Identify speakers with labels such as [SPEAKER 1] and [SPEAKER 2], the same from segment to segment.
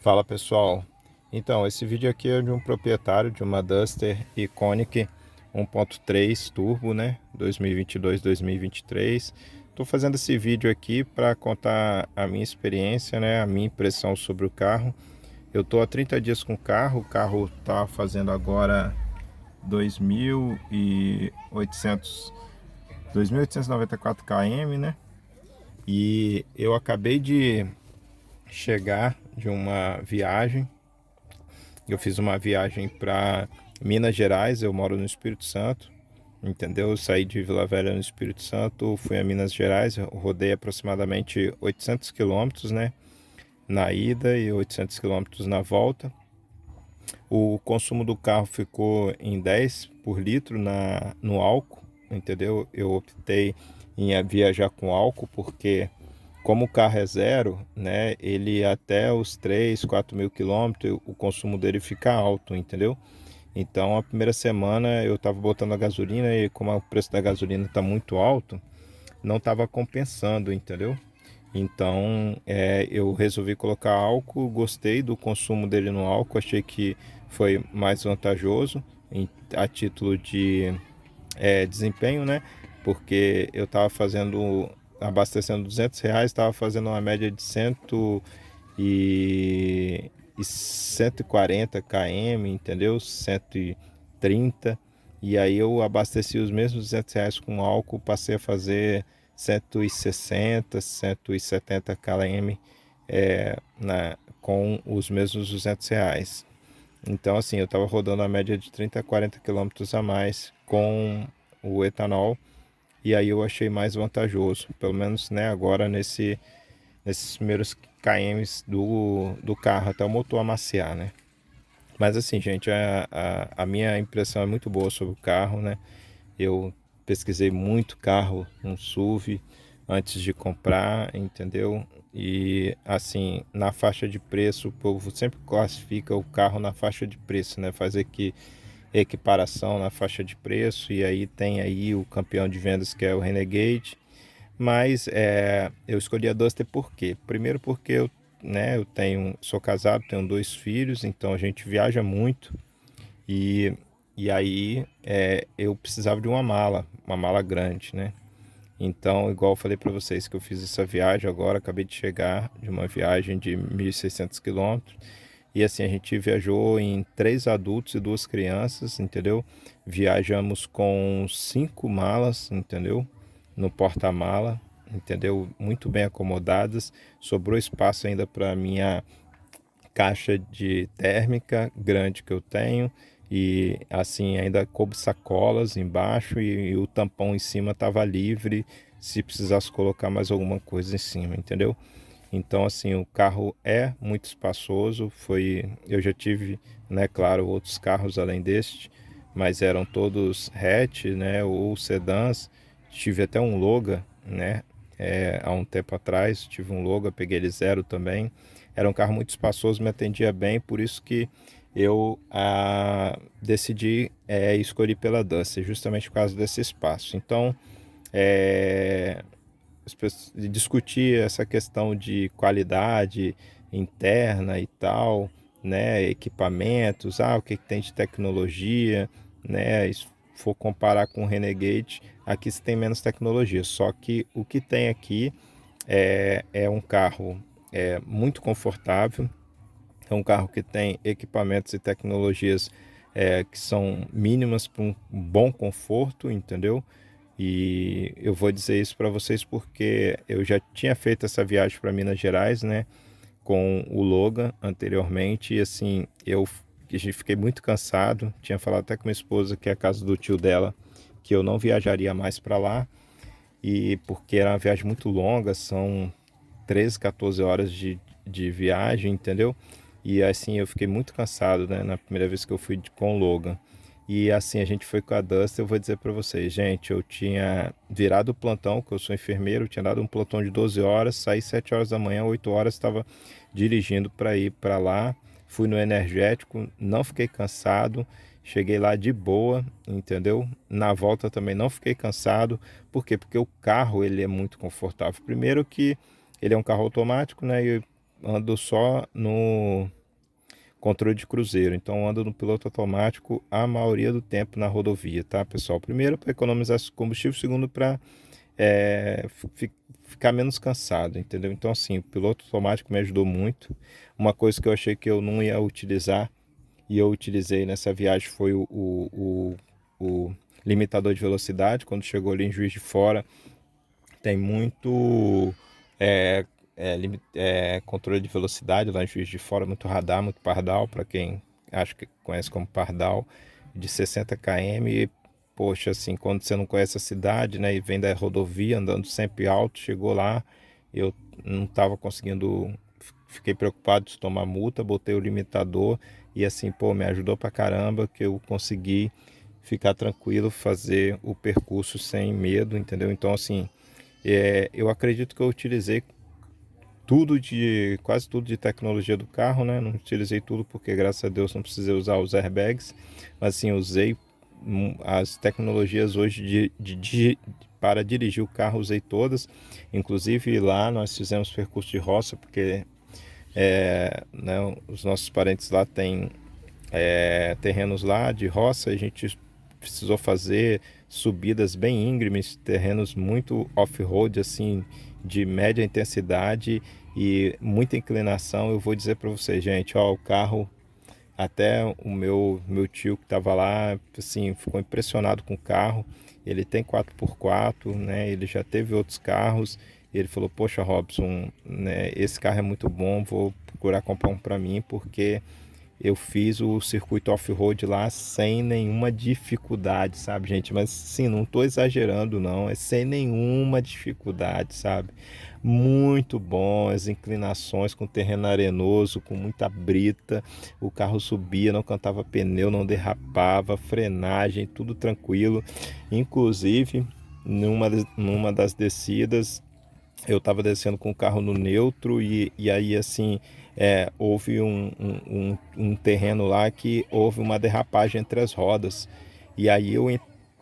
[SPEAKER 1] Fala pessoal, então esse vídeo aqui é de um proprietário de uma Duster Iconic 1.3 Turbo, né, 2022-2023. Estou fazendo esse vídeo aqui para contar a minha experiência, né, a minha impressão sobre o carro. Eu estou há 30 dias com o carro está fazendo agora 2.800, 2.894 km, né, e eu acabei de chegar de uma viagem. Eu fiz uma viagem para Minas Gerais, eu moro no Espírito Santo, entendeu? Eu saí de Vila Velha no Espírito Santo, fui a Minas Gerais, eu rodei aproximadamente 800 quilômetros, né, na ida e 800 quilômetros na volta. O consumo do carro ficou em 10 por litro no álcool, entendeu? Eu optei em viajar com álcool porque como o carro é zero, né, ele até os 3, 4 mil quilômetros, o consumo dele fica alto, entendeu? Então a primeira semana eu estava botando a gasolina e como o preço da gasolina está muito alto, não estava compensando, entendeu? Então eu resolvi colocar álcool, gostei do consumo dele no álcool, achei que foi mais vantajoso a título de desempenho, né? Porque eu estava abastecendo R$ 200, estava fazendo uma média de 140 km, entendeu? 130. E aí eu abasteci os mesmos R$ 200 com álcool, passei a fazer 160, 170 km com os mesmos R$ 200. Então, assim, eu estava rodando a média de 30 a 40 quilômetros a mais com o etanol, e aí eu achei mais vantajoso, pelo menos, né, agora nesses primeiros kms do carro, até o motor amaciar, né. Mas assim, gente, a minha impressão é muito boa sobre o carro, né. Eu pesquisei muito carro, um SUV, antes de comprar, entendeu? E assim, na faixa de preço, o povo sempre classifica o carro na faixa de preço, né? Faz aqui equiparação na faixa de preço, e aí tem aí o campeão de vendas que é o Renegade. Mas eu escolhi a Duster por quê? Primeiro porque eu sou casado, tenho 2 filhos, então a gente viaja muito e, e aí eu precisava de uma mala grande, né? Então, igual eu falei para vocês que eu fiz essa viagem agora, acabei de chegar de uma viagem de 1.600 quilômetros. E assim, a gente viajou em 3 adultos e 2 crianças, entendeu? Viajamos com 5 malas, entendeu? No porta-mala, entendeu? Muito bem acomodadas. Sobrou espaço ainda para minha caixa de térmica grande que eu tenho. E assim, ainda coube sacolas embaixo e o tampão em cima estava livre se precisasse colocar mais alguma coisa em cima, entendeu? Então, assim, o carro é muito espaçoso. Eu já tive, né, claro, outros carros além deste, mas eram todos hatch, né, ou sedãs. Tive até um Logan, né, há um tempo atrás, tive um Logan, peguei ele zero também. Era um carro muito espaçoso, me atendia bem, por isso que eu decidi escolher pela Duster, justamente por causa desse espaço. Então, é, discutir essa questão de qualidade interna e tal, né, equipamentos, o que tem de tecnologia, né, se for comparar com o Renegade, aqui se tem menos tecnologia, só que o que tem aqui é um carro muito confortável, é um carro que tem equipamentos e tecnologias que são mínimas para um bom conforto, entendeu? E eu vou dizer isso para vocês porque eu já tinha feito essa viagem para Minas Gerais, né, com o Logan anteriormente, e assim, fiquei muito cansado, tinha falado até com minha esposa que é a casa do tio dela, que eu não viajaria mais para lá, e porque era uma viagem muito longa, são 13, 14 horas de viagem, entendeu? E assim, eu fiquei muito cansado, né, na primeira vez que eu fui com o Logan. E assim, a gente foi com a Duster, eu vou dizer para vocês, gente, eu tinha virado o plantão, que eu sou enfermeiro, eu tinha dado um plantão de 12 horas, saí 7 horas da manhã, 8 horas, estava dirigindo para ir para lá, fui no energético, não fiquei cansado, cheguei lá de boa, entendeu? Na volta também não fiquei cansado, por quê? Porque o carro, ele é muito confortável. Primeiro que ele é um carro automático, né, ando só no controle de cruzeiro, então ando no piloto automático a maioria do tempo na rodovia, tá, pessoal? Primeiro, para economizar combustível, segundo, para é, ficar menos cansado, entendeu? Então, assim, o piloto automático me ajudou muito. Uma coisa que eu achei que eu não ia utilizar e eu utilizei nessa viagem foi o limitador de velocidade. Quando chegou ali em Juiz de Fora, tem muito é, controle de velocidade lá em Juiz de Fora, muito radar, muito pardal, para quem acho que conhece como pardal, de 60 km. Poxa, assim, quando você não conhece a cidade, né, e vem da rodovia andando sempre alto, chegou lá, eu não estava conseguindo, fiquei preocupado de tomar multa, botei o limitador e assim, pô, me ajudou pra caramba que eu consegui ficar tranquilo, fazer o percurso sem medo, entendeu? Então, assim, eu acredito que eu utilizei quase tudo de tecnologia do carro, né? Não utilizei tudo porque, graças a Deus, não precisei usar os airbags, mas assim, usei as tecnologias hoje para dirigir o carro, usei todas. Inclusive lá nós fizemos percurso de roça, porque né, os nossos parentes lá têm terrenos lá de roça, a gente precisou fazer subidas bem íngremes, terrenos muito off-road, assim, de média intensidade e muita inclinação. Eu vou dizer para vocês, gente, ó, o carro, até o meu tio que estava lá, assim, ficou impressionado com o carro. Ele tem 4x4, né? Ele já teve outros carros. E ele falou: poxa, Robson, né, esse carro é muito bom, vou procurar comprar um para mim, porque eu fiz o circuito off-road lá sem nenhuma dificuldade, sabe, gente? Mas sim, não tô exagerando, não. É sem nenhuma dificuldade, sabe? Muito bom, as inclinações com terreno arenoso, com muita brita. O carro subia, não cantava pneu, não derrapava, frenagem, tudo tranquilo. Inclusive, numa das descidas, eu estava descendo com o carro no neutro e aí assim houve um terreno lá que houve uma derrapagem entre as rodas e aí eu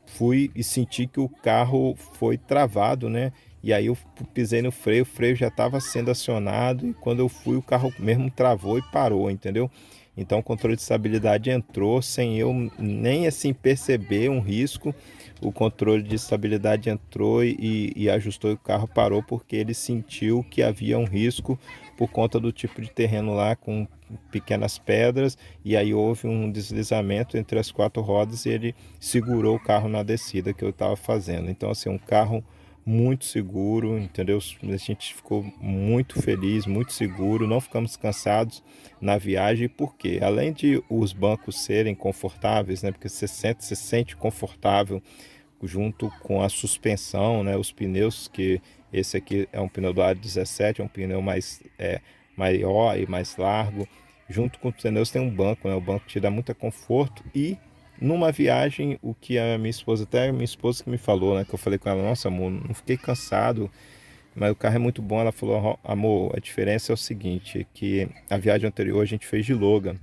[SPEAKER 1] fui e senti que o carro foi travado, né? E aí eu pisei no freio, o freio já estava sendo acionado e quando eu fui o carro mesmo travou e parou, entendeu? Então o controle de estabilidade entrou sem eu nem assim perceber um risco. O controle de estabilidade entrou e ajustou e o carro parou porque ele sentiu que havia um risco por conta do tipo de terreno lá com pequenas pedras e aí houve um deslizamento entre as quatro rodas e ele segurou o carro na descida que eu estava fazendo. Então assim, um carro muito seguro, entendeu? A gente ficou muito feliz, muito seguro, não ficamos cansados na viagem, porque além de os bancos serem confortáveis, né? Porque se sente confortável junto com a suspensão, né? Os pneus, que esse aqui é um pneu do Aro 17, é um pneu maior e mais largo. Junto com os pneus tem um banco, né? O banco te dá muito conforto e numa viagem, o que a minha esposa, até a minha esposa que me falou, né? Que eu falei com ela: nossa, amor, não fiquei cansado, mas o carro é muito bom. Ela falou: amor, a diferença é o seguinte, que a viagem anterior a gente fez de Logan.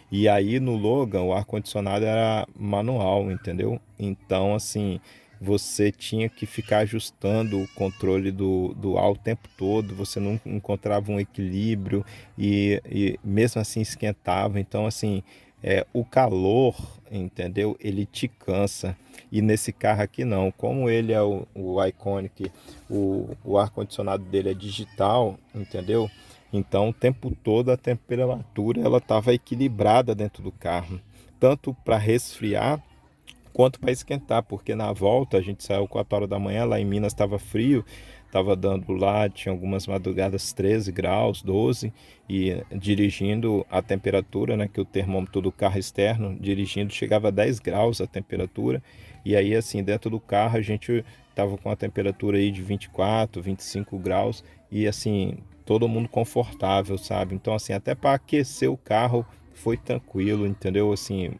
[SPEAKER 1] E aí no Logan o ar-condicionado era manual, entendeu? Então, assim, você tinha que ficar ajustando o controle do ar o tempo todo, você não encontrava um equilíbrio e mesmo assim esquentava. Então, assim, o calor, entendeu? Ele te cansa. E nesse carro aqui não. Como ele é o Iconic, o ar-condicionado dele é digital, entendeu? Então, o tempo todo a temperatura ela estava equilibrada dentro do carro, tanto para resfriar quanto para esquentar, porque na volta a gente saiu 4 horas da manhã, lá em Minas estava frio, estava dando lá, tinha algumas madrugadas 13 graus, 12, e dirigindo a temperatura, né, que o termômetro do carro externo, dirigindo chegava a 10 graus a temperatura, e aí assim, dentro do carro a gente estava com a temperatura aí de 24, 25 graus, e assim, todo mundo confortável, sabe? Então assim, até para aquecer o carro foi tranquilo, entendeu? Assim,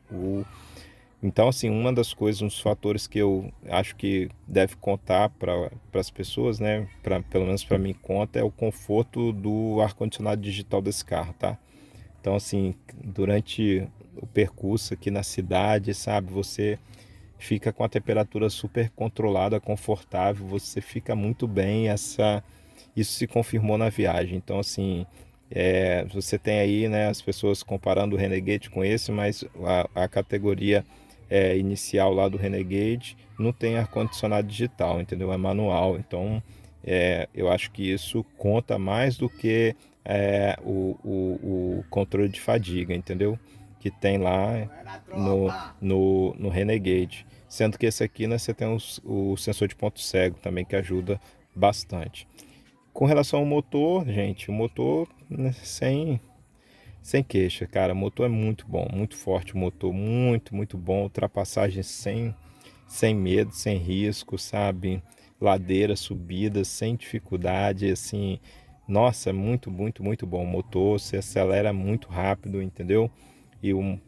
[SPEAKER 1] então, assim, uma das coisas, um dos fatores que eu acho que deve contar para as pessoas, né, pelo menos para mim conta, é o conforto do ar-condicionado digital desse carro, tá? Então, assim, durante o percurso aqui na cidade, sabe, você fica com a temperatura super controlada, confortável, você fica muito bem, isso se confirmou na viagem. Então, assim, você tem aí, né, as pessoas comparando o Renegade com esse, mas a categoria inicial lá do Renegade não tem ar-condicionado digital, entendeu? É manual. Então, eu acho que isso conta mais do que o controle de fadiga, entendeu? Que tem lá no Renegade. Sendo que esse aqui, né, você tem o sensor de ponto cego também, que ajuda bastante. Com relação ao motor, gente, o motor, né, sem queixa, cara. O motor é muito bom, muito forte o motor, muito bom. Ultrapassagem sem medo, sem risco, sabe? Ladeira, subida, sem dificuldade, assim. Nossa, é muito bom o motor. Você acelera muito rápido, entendeu? E o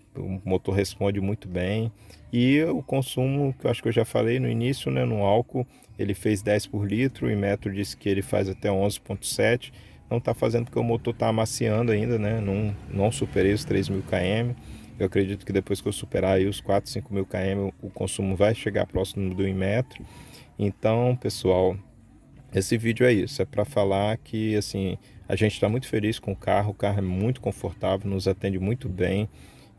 [SPEAKER 1] motor responde muito bem. E o consumo, que eu acho que eu já falei no início, né? No álcool, ele fez 10 por litro, e Metro disse que ele faz até 11,7. Não está fazendo porque o motor está amaciando ainda, né? Não superei os 3.000 km. Eu acredito que depois que eu superar aí os 4, 5.000 km, o consumo vai chegar próximo do Inmetro. Então, pessoal, esse vídeo é isso. É para falar que, assim, a gente está muito feliz com o carro é muito confortável, nos atende muito bem,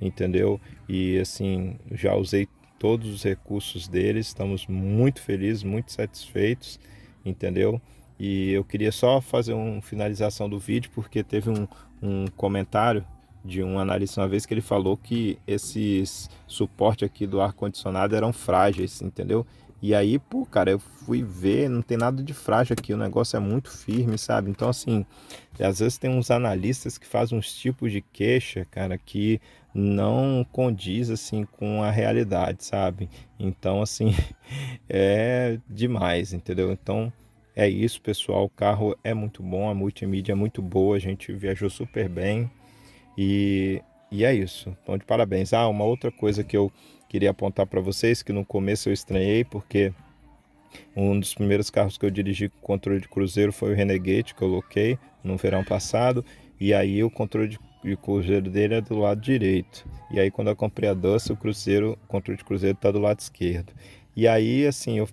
[SPEAKER 1] entendeu? E, assim, já usei todos os recursos deles, estamos muito felizes, muito satisfeitos, entendeu? E eu queria só fazer uma finalização do vídeo, porque teve um comentário de um analista uma vez que ele falou que esses suporte aqui do ar-condicionado eram frágeis, entendeu? E aí, pô, cara, eu fui ver, não tem nada de frágil aqui, o negócio é muito firme, sabe? Então, assim, às vezes tem uns analistas que fazem uns tipos de queixa, cara, que não condiz, assim, com a realidade, sabe? Então, assim, é demais, entendeu? Então, é isso, pessoal. O carro é muito bom, a multimídia é muito boa, a gente viajou super bem e é isso. Então, de parabéns. Ah, uma outra coisa que eu queria apontar para vocês, que no começo eu estranhei, porque um dos primeiros carros que eu dirigi com controle de cruzeiro foi o Renegade, que eu loquei no verão passado, e aí o controle de cruzeiro dele é do lado direito. E aí quando eu comprei a Duster, o controle de cruzeiro está do lado esquerdo. E aí, assim, eu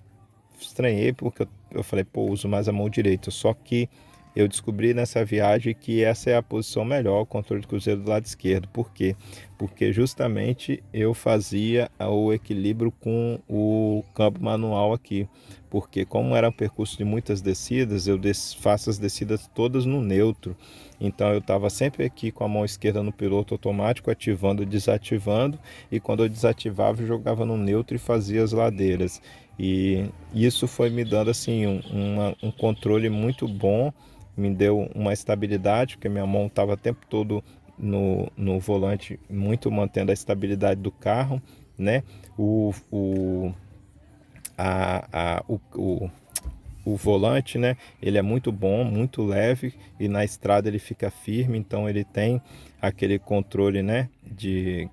[SPEAKER 1] estranhei porque eu falei, pô, uso mais a mão direita. Só que eu descobri nessa viagem que essa é a posição melhor, o controle de cruzeiro do lado esquerdo. Por quê? Porque justamente eu fazia o equilíbrio com o câmbio manual aqui. Porque como era um percurso de muitas descidas, eu faço as descidas todas no neutro. Então eu estava sempre aqui com a mão esquerda no piloto automático, ativando e desativando. E quando eu desativava, eu jogava no neutro e fazia as ladeiras. E isso foi me dando assim um controle muito bom, me deu uma estabilidade, porque minha mão estava o tempo todo no volante, muito mantendo a estabilidade do carro, né? O, o, a, o volante, né? Ele é muito bom, muito leve e na estrada ele fica firme, então ele tem aquele controle, né? De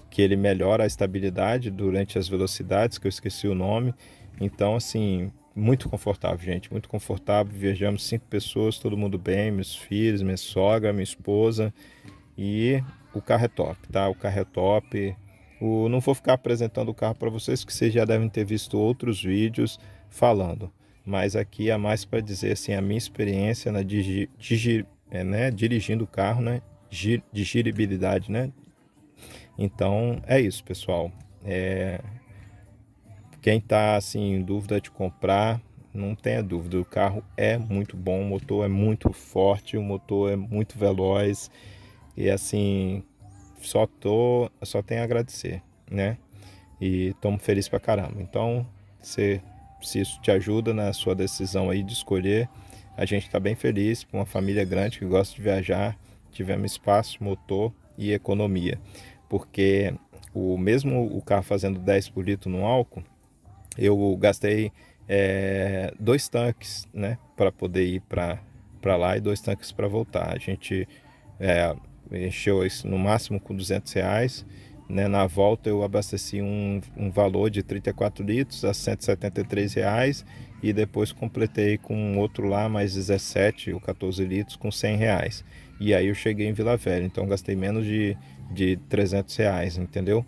[SPEAKER 1] que ele melhora a estabilidade durante as velocidades, que eu esqueci o nome. Então, assim, muito confortável, gente, muito confortável. Viajamos 5 pessoas, todo mundo bem, meus filhos, minha sogra, minha esposa e o carro é top, tá? O carro é top. Não vou ficar apresentando o carro para vocês, que vocês já devem ter visto outros vídeos falando. Mas aqui é mais para dizer assim a minha experiência na né, dirigindo o carro, né? Dirigibilidade, né? Então é isso, pessoal. Quem está assim em dúvida de comprar, não tenha dúvida. O carro é muito bom, o motor é muito forte, o motor é muito veloz e assim só tenho a agradecer, né? E estamos felizes pra caramba. Então, se isso te ajuda na sua decisão aí de escolher, a gente está bem feliz com uma família grande que gosta de viajar, tivemos espaço, motor e economia. Porque mesmo o carro fazendo 10 por litro no álcool, eu gastei 2 tanques, né, para poder ir para lá e 2 tanques para voltar. A gente é, encheu isso no máximo com R$ 200, né? Na volta eu abasteci um valor de 34 litros a R$ 173 e depois completei com um outro lá mais 17 ou 14 litros com R$ 100. E aí eu cheguei em Vila Velha, então gastei menos de R$ 300, entendeu?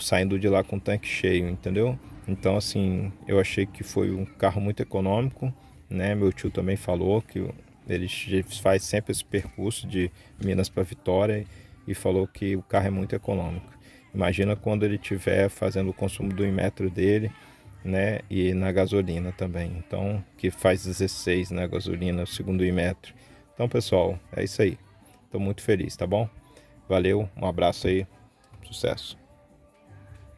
[SPEAKER 1] Saindo de lá com o tanque cheio, entendeu? Então, assim, eu achei que foi um carro muito econômico né? Meu tio também falou que ele faz sempre esse percurso de Minas para Vitória e falou que o carro é muito econômico. Imagina quando ele estiver fazendo o consumo do Inmetro dele, né? E na gasolina também. Então, que faz 16 na gasolina, segundo o Inmetro. Então, pessoal, é isso aí. Estou muito feliz, tá bom? Valeu, um abraço aí, sucesso.